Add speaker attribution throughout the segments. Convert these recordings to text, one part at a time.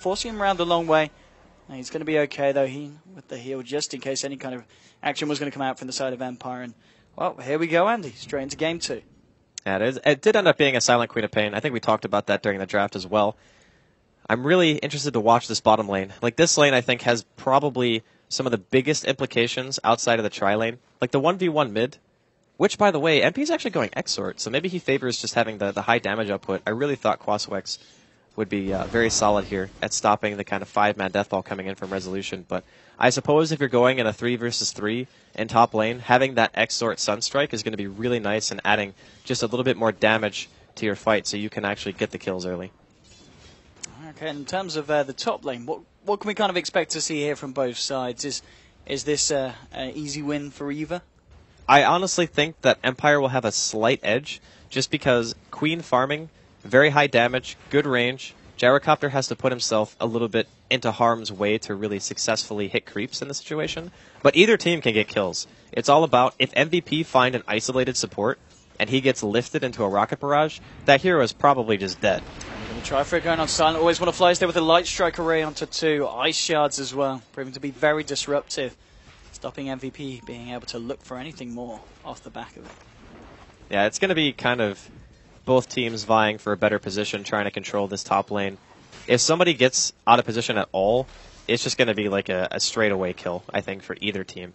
Speaker 1: forcing him around the long way. He's going to be okay, though, with the heal, just in case any kind of action was going to come out from the side of Empire. And, well, here we go, Andy, straight into game 2.
Speaker 2: Yeah, it did end up being a Silent Queen of Pain. I think we talked about that during the draft as well. I'm really interested to watch this bottom lane. Like, this lane, I think, has probably some of the biggest implications outside of the tri-lane. Like, the 1v1 mid, which, by the way, MP is actually going Exort, so maybe he favors just having the high damage output. I really thought Quaswex would be very solid here at stopping the kind of 5-man deathball coming in from Resolution. But I suppose if you're going in a 3 versus 3 in top lane, having that Exort Sunstrike is going to be really nice and adding just a little bit more damage to your fight so you can actually get the kills early.
Speaker 1: Okay, in terms of the top lane, what can we kind of expect to see here from both sides? Is this an easy win for either?
Speaker 2: I honestly think that Empire will have a slight edge just because Queen farming, very high damage, good range. Gyrocopter has to put himself a little bit into harm's way to really successfully hit creeps in the situation. But either team can get kills. It's all about if MVP find an isolated support and he gets lifted into a rocket barrage, that hero is probably just dead.
Speaker 1: Going to try for it going on silent. Always want to fly there with a light strike array onto 2. Ice shards as well, proving to be very disruptive. Stopping MVP being able to look for anything more off the back of it.
Speaker 2: Yeah, it's going to be kind of both teams vying for a better position, trying to control this top lane. If somebody gets out of position at all, it's just going to be like a straightaway kill, I think, for either team.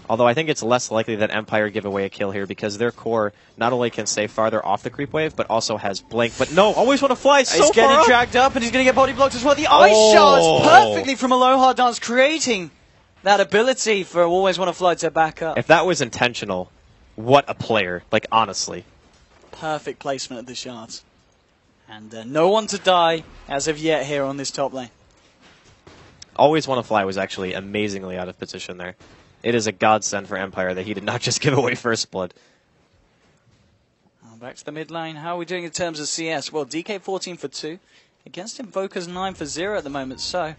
Speaker 2: Although I think it's less likely that Empire give away a kill here because their core not only can stay farther off the creep wave, but also has blink. But no, always want to fly so far.
Speaker 1: He's getting dragged up and he's going to get body blocked as well. The ice shards perfectly from Aloha Dance, creating that ability for always want to fly to back up.
Speaker 2: If that was intentional, what a player. Like, honestly.
Speaker 1: Perfect placement of the shards. And no one to die as of yet here on this top lane.
Speaker 2: Always want to fly was actually amazingly out of position there. It is a godsend for Empire that he did not just give away first blood.
Speaker 1: Back to the mid lane. How are we doing in terms of CS? Well, DK 14 for 2. Against Invoker's 9 for 0 at the moment. So,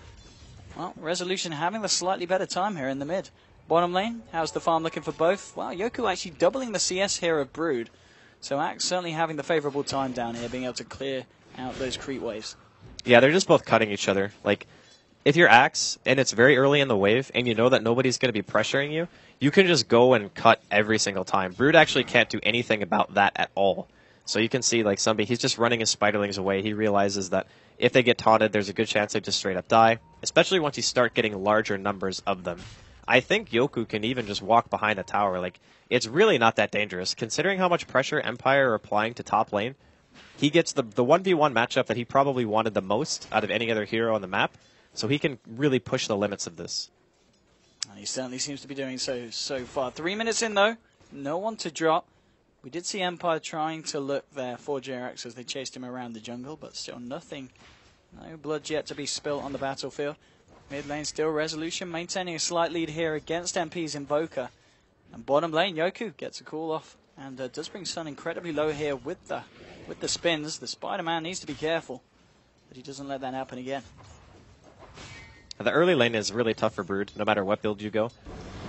Speaker 1: well, Resolution having the slightly better time here in the mid. Bottom lane, how's the farm looking for both? Well, Yoku actually doubling the CS here of Brood. So Axe certainly having the favorable time down here, being able to clear out those creep waves.
Speaker 2: Yeah, they're just both cutting each other. Like, if you're Axe and it's very early in the wave and you know that nobody's going to be pressuring you, you can just go and cut every single time. Brood actually can't do anything about that at all. So you can see, like, somebody, he's just running his spiderlings away. He realizes that if they get taunted, there's a good chance they just straight up die, especially once you start getting larger numbers of them. I think Yoku can even just walk behind a tower. Like, it's really not that dangerous. Considering how much pressure Empire are applying to top lane, he gets the 1v1 matchup that he probably wanted the most out of any other hero on the map. So he can really push the limits of this.
Speaker 1: And he certainly seems to be doing so far. 3 minutes in, though. No one to drop. We did see Empire trying to look there for JRX as they chased him around the jungle, but still nothing. No blood yet to be spilt on the battlefield. Mid lane still Resolution, maintaining a slight lead here against MP's Invoker. And bottom lane, Yoku gets a call off and does bring Sun incredibly low here with the spins. The Spider-Man needs to be careful that he doesn't let that happen again.
Speaker 2: The early lane is really tough for Brood, no matter what build you go.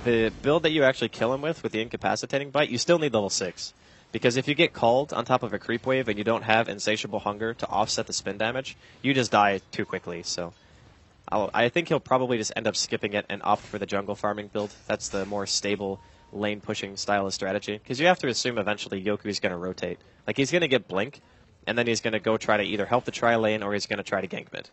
Speaker 2: The build that you actually kill him with the incapacitating bite, you still need level 6. Because if you get called on top of a creep wave and you don't have insatiable hunger to offset the spin damage, you just die too quickly. So I think he'll probably just end up skipping it and opt for the jungle farming build. That's the more stable lane pushing style of strategy. Because you have to assume eventually Yoku's going to rotate. Like, he's going to get blink, and then he's going to go try to either help the tri lane or he's going to try to gank mid.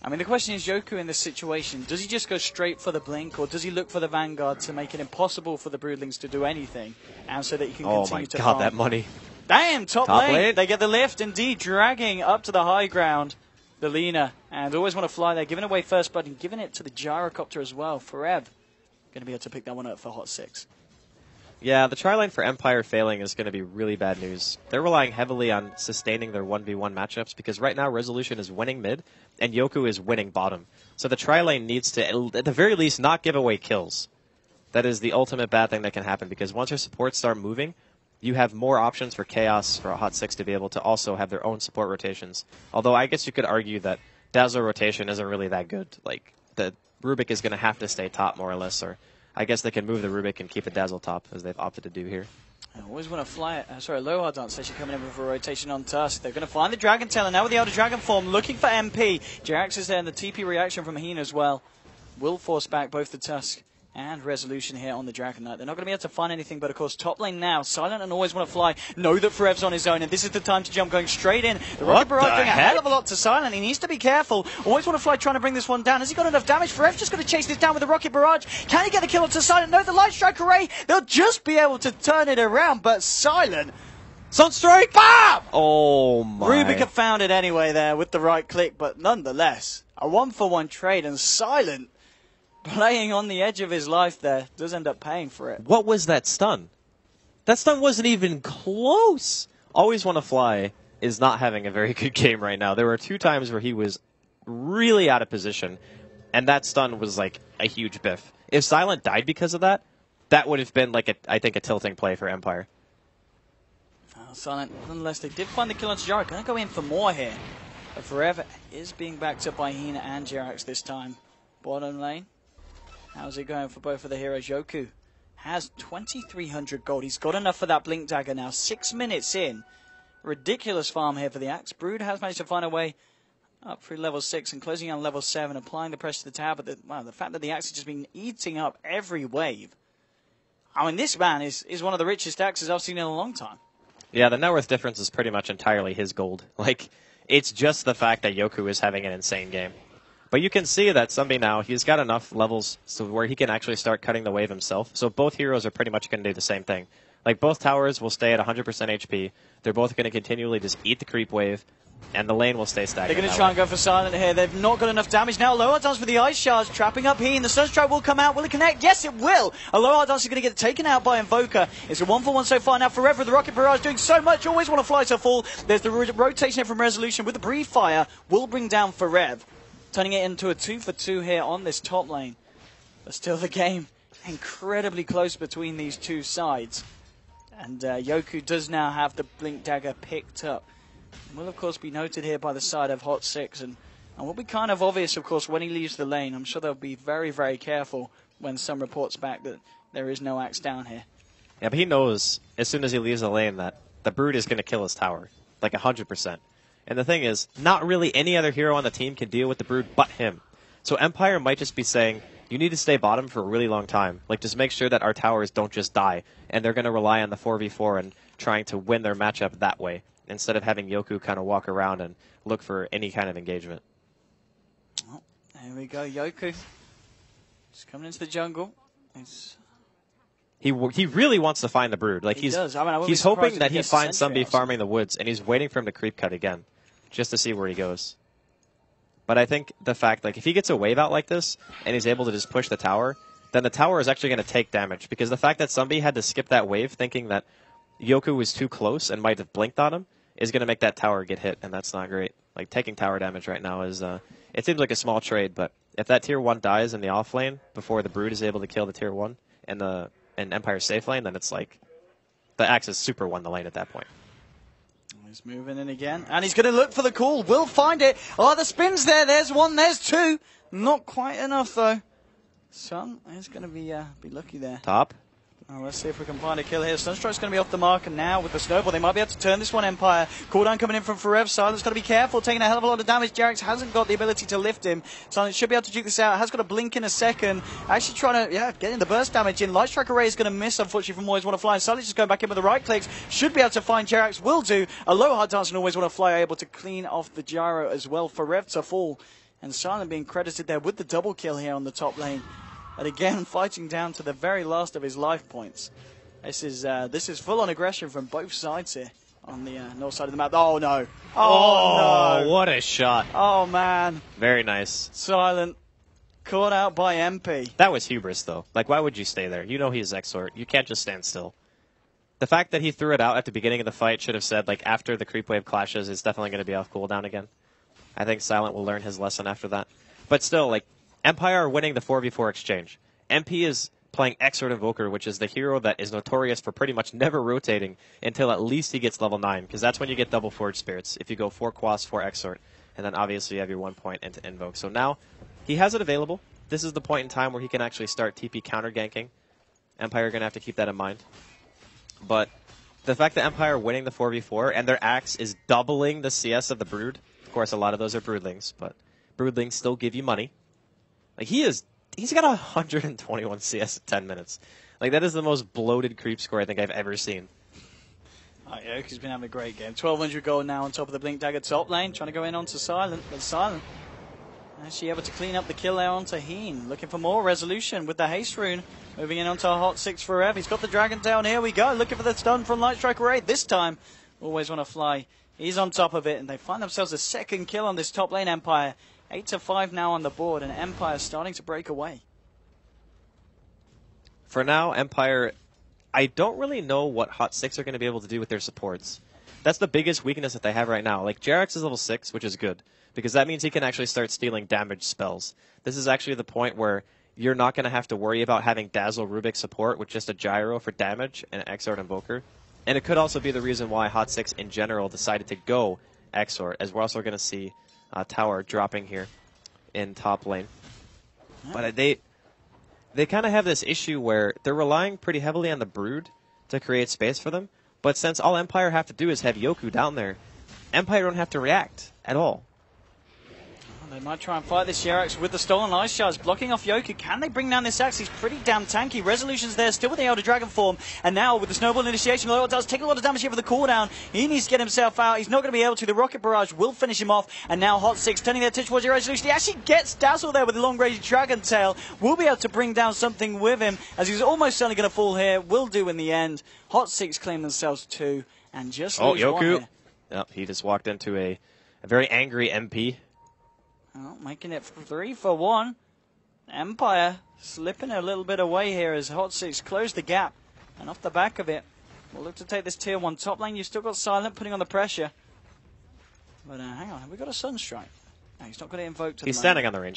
Speaker 1: I mean, the question is, Yoku in this situation, does he just go straight for the blink, or does he look for the Vanguard to make it impossible for the Broodlings to do anything, and so that he can continue to farm?
Speaker 2: Oh my god, that money.
Speaker 1: Damn, top lane. They get the lift, indeed, dragging up to the high ground the Lina, and always want to fly there, giving away first blood, and giving it to the Gyrocopter as well. Foreb going to be able to pick that one up for Hot 6.
Speaker 2: Yeah, the tri-lane for Empire failing is going to be really bad news. They're relying heavily on sustaining their 1v1 matchups because right now Resolution is winning mid and Yoku is winning bottom. So the tri-lane needs to, at the very least, not give away kills. That is the ultimate bad thing that can happen because once your supports start moving, you have more options for Chaos, for a Hot 6 to be able to also have their own support rotations. Although I guess you could argue that Dazzle rotation isn't really that good. Like, the Rubik is going to have to stay top more or less, or I guess they can move the Rubik and keep a Dazzle top, as they've opted to do here.
Speaker 1: I always want to fly it. Sorry, Low Dance actually coming in with a rotation on Tusk. They're going to find the Dragon Tail, and now with the Elder Dragon form, looking for MP. Jerax is there, and the TP reaction from Heen as well will force back both the Tusk and Resolution here on the Dragon Knight. They're not going to be able to find anything, but of course, top lane now. Silent and Always Want to Fly know that Forev's on his own, and this is the time to jump, going straight in. The Rocket Barrage doing a hell of a lot to Silent. He needs to be careful. Always Want to Fly trying to bring this one down. Has he got enough damage? Forev's just going to chase this down with the Rocket Barrage. Can he get the kill onto Silent? No, the Light Strike Array. They'll just be able to turn it around, but Silent...
Speaker 2: Sunstrike! Bam! Oh my.
Speaker 1: Rubica found it anyway there with the right click, but nonetheless, a 1-for-1 trade, and Silent, playing on the edge of his life there, does end up paying for it.
Speaker 2: What was that stun? That stun wasn't even close. Always Want to Fly is not having a very good game right now. There were 2 times where he was really out of position, and that stun was like a huge biff. If Silent died because of that, that would have been like I think a tilting play for Empire.
Speaker 1: Silent, nonetheless, they did find the kill on Jerax. Going to go in for more here. But Forever is being backed up by Hina and Jerax this time. Bottom lane. How's it going for both of the heroes? Yoku has 2,300 gold. He's got enough for that Blink Dagger now. 6 minutes in. Ridiculous farm here for the Axe. Brood has managed to find a way up through level 6 and closing on level 7, applying the pressure to the tower. But the fact that the Axe has just been eating up every wave. I mean, this man is one of the richest Axes I've seen in a long time.
Speaker 2: Yeah, the net worth difference is pretty much entirely his gold. Like, it's just the fact that Yoku is having an insane game. But you can see that Sunbi now, he's got enough levels so where he can actually start cutting the wave himself. So both heroes are pretty much going to do the same thing. Like, both towers will stay at 100% HP. They're both going to continually just eat the creep wave, and the lane will stay stagnant.
Speaker 1: They're going to try and go for Silent here. They've not got enough damage now. Low Dance with the Ice Shards, trapping up Heen. The Sunstrike will come out. Will it connect? Yes, it will. A Low Dance is going to get taken out by Invoker. It's a 1-for-1 so far now. Forever, the Rocket Barrage doing so much. Always Want to Fly to fall. There's the rotation here from Resolution with the Breathe Fire. Will bring down Forev, turning it into a 2-for-2 here on this top lane. But still the game incredibly close between these two sides. And Yoku does now have the Blink Dagger picked up. Will, of course, be noted here by the side of Hot 6, and will be kind of obvious, of course, when he leaves the lane. I'm sure they'll be very, very careful when some reports back that there is no Axe down here.
Speaker 2: Yeah, but he knows as soon as he leaves the lane that the Brood is going to kill his tower, like 100%. And the thing is, not really any other hero on the team can deal with the Brood but him. So Empire might just be saying, you need to stay bottom for a really long time. Like, just make sure that our towers don't just die. And they're going to rely on the 4v4 and trying to win their matchup that way, instead of having Yoku kind of walk around and look for any kind of engagement.
Speaker 1: Oh, there we go, Yoku. Just coming into the jungle.
Speaker 2: He really wants to find the Brood. Like,
Speaker 1: he does. I mean,
Speaker 2: he's hoping that he finds somebody farming the woods, and he's waiting for him to creep cut again, just to see where he goes. But I think the fact, like, if he gets a wave out like this, and he's able to just push the tower, then the tower is actually going to take damage, because the fact that somebody had to skip that wave thinking that Yoku was too close and might have blinked on him is going to make that tower get hit, and that's not great. Like, taking tower damage right now is, it seems like a small trade, but if that tier 1 dies in the off lane before the Brood is able to kill the tier 1 and Empire's safe lane, then it's like, the Axis super won the lane at that point.
Speaker 1: He's moving in again, and he's going to look for the call. Will find it. Oh, the spins there. There's one, there's two. Not quite enough, though. Sun is going to be lucky there.
Speaker 2: Top.
Speaker 1: Oh, let's see if we can find a kill here. Sunstrike's going to be off the mark, and now with the snowball, they might be able to turn this one, Empire. Cooldown coming in from Forever. Silent's got to be careful, taking a hell of a lot of damage. Jerax hasn't got the ability to lift him. Silent should be able to duke this out. Has got a blink in a second. Actually trying to, get in the burst damage in. Light Strike Array is going to miss, unfortunately, from Always Want to Fly. Silent just going back in with the right clicks. Should be able to find Jerax. Will do. A low hard dance and Always Want to Fly able to clean off the gyro as well. Forever to fall. And Silent being credited there with the double kill here on the top lane. And again, fighting down to the very last of his life points. This is full-on aggression from both sides here on the north side of the map. Oh, no. Oh, no.
Speaker 2: What a shot.
Speaker 1: Oh, man.
Speaker 2: Very nice.
Speaker 1: Silent. Caught out by MP.
Speaker 2: That was hubris, though. Like, why would you stay there? You know he's Exort. You can't just stand still. The fact that he threw it out at the beginning of the fight should have said, like, after the creep wave clashes, it's definitely going to be off cooldown again. I think Silent will learn his lesson after that. But still, like, Empire are winning the 4v4 exchange. MP is playing Exort Invoker, which is the hero that is notorious for pretty much never rotating until at least he gets level 9, because that's when you get double Forge Spirits, if you go 4 Quas, 4 Exort, and then obviously you have your 1 point into Invoke. So now, he has it available. This is the point in time where he can actually start TP counter ganking. Empire are going to have to keep that in mind. But the fact that Empire are winning the 4v4 and their Axe is doubling the CS of the Brood. Of course, a lot of those are Broodlings, but Broodlings still give you money. Like, he's got 121 CS in 10 minutes. Like, that is the most bloated creep score I think I've ever seen.
Speaker 1: Oh, yeah, he's been having a great game. 1200 gold now on top of the Blink Dagger top lane, trying to go in onto Silent, but Silent actually able to clean up the kill there onto Heen. Looking for more resolution with the haste rune. Moving in onto a hot 6 for Ev. He's got the dragon down. Here we go. Looking for the stun from Light Striker 8. This time, always want to fly. He's on top of it, and they find themselves a second kill on this top lane, Empire. 8-5 now on the board, and Empire starting to break away.
Speaker 2: For now, Empire, I don't really know what Hot 6 are going to be able to do with their supports. That's the biggest weakness that they have right now. Like, Jerax is level 6, which is good, because that means he can actually start stealing damage spells. This is actually the point where you're not going to have to worry about having Dazzle Rubik support with just a Gyro for damage and an Exort Invoker. And it could also be the reason why Hot 6 in general decided to go Exort, as we're also going to see Tower dropping here in top lane. But they kind of have this issue where they're relying pretty heavily on the Brood to create space for them. But since all Empire have to do is have Yoku down there, Empire don't have to react at all.
Speaker 1: They might try and fight this Jerax with the stolen ice shards, blocking off Yoku. Can they bring down this axe? He's pretty damn tanky. Resolution's there, still with the Elder Dragon form. And now with the Snowball Initiation, it does take a lot of damage here for the cooldown. He needs to get himself out. He's not going to be able to. The Rocket Barrage will finish him off. And now Hot 6 turning their attention towards Resolution. He actually gets Dazzle there with the long-range Dragon Tail. Will be able to bring down something with him, as he's almost certainly going to fall here. Will do in the end. Hot 6 claim themselves 2 and just lose
Speaker 2: Yoku.
Speaker 1: 1 here.
Speaker 2: Yep, he just walked into a very angry MP.
Speaker 1: Well, making it 3 for 1. Empire slipping a little bit away here as Hot 6 closed the gap. And off the back of it, we'll look to take this tier 1 top lane. You've still got Silent putting on the pressure. But hang on, have we got a Sunstrike? No, he's not got it invoked.
Speaker 2: He's standing on the range.